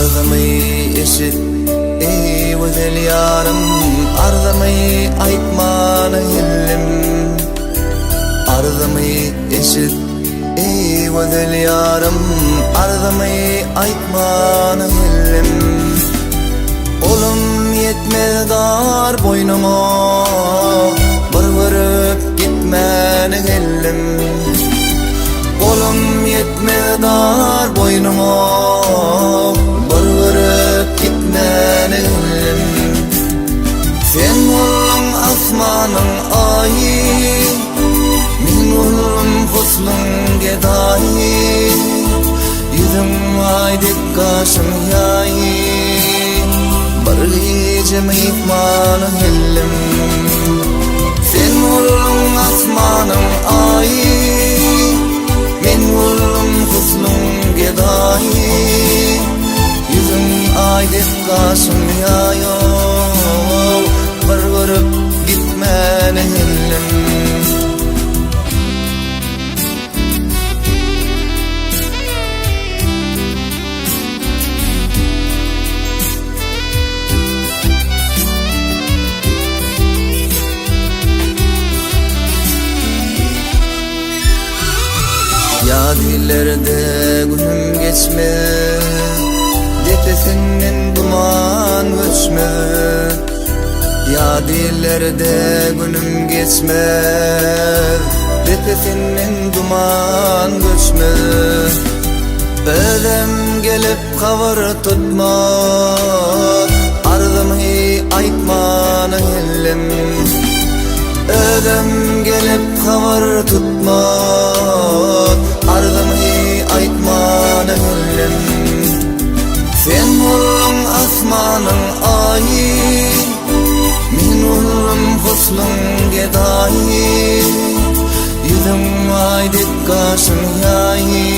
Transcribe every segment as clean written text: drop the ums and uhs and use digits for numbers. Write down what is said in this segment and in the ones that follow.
Arzımı eşit ey güzel yarım, arzımı aytmana hillim. Arzımı eşit ey güzel yarım, arzımı aytmana hillim. Olum yetmez dar boynuma, vırıp gitmeni hillim. Olum yetmez dar boynuma, vırıp gitmeni hillim. Sen olun asmanın ayı, min olun huslun gedayi. Yüzüm aydık kaşım yayi, bir gecem itmanı hillim. Sen olun asmanın ayı, min olun huslun gedayi. Yüzüm aydık kaşım yayi, bir görüp gitmeni hillim. Ya dillerde günüm geçme, tepesinden duman göçme. Ya dillerde günüm geçme, tepesinden duman göçme. Ölüm gelip kavur tutma, arzımı aytmana hillim. Ölüm gelip kavur tutma, arzımı aytmana hillim. Sen olun asmanın ayı, min olun huslun gedayi. Yüzüm aydık kaşım yayi,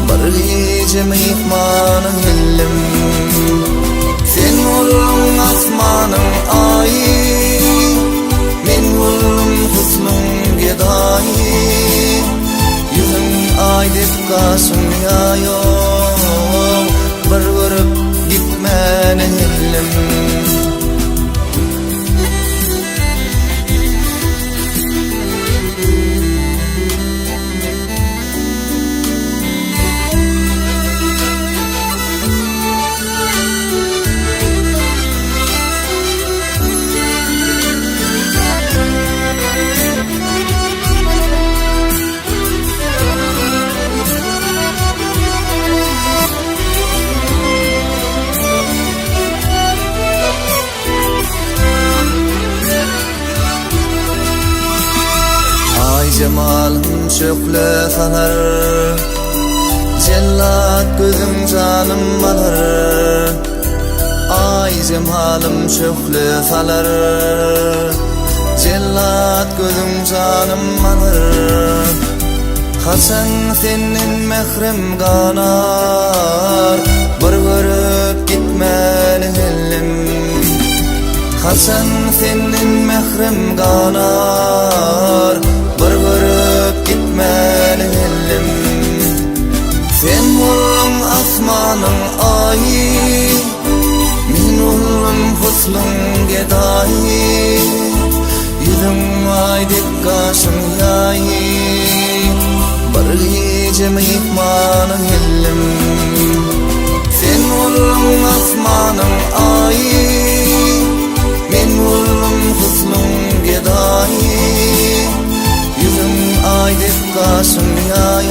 bir gecem itmana hillim. Sen olun asmanın ayı, min olun huslun gedayi. Yüzüm aydık kaşım yayi, bir görüp gitmeni hillim. Cemalım çöklü sanar, cellat gözüm canım alır. Ay cemalım çöklü salar, cellat gözüm canım alır. Hasan senin mehrem kanar, bir görüp gitmeni hillim. Hasan senin mehrem kanar, bir görüp gitmeni hillim. Sen olun asmanın ayı, min olun huslun gedayi. Yüzüm aydık kaşım yayi, bir gecem itmana hillim. Sen olun asmanın ayı, min olun huslun gedayi. Yüzüm aydık kaşım yayi,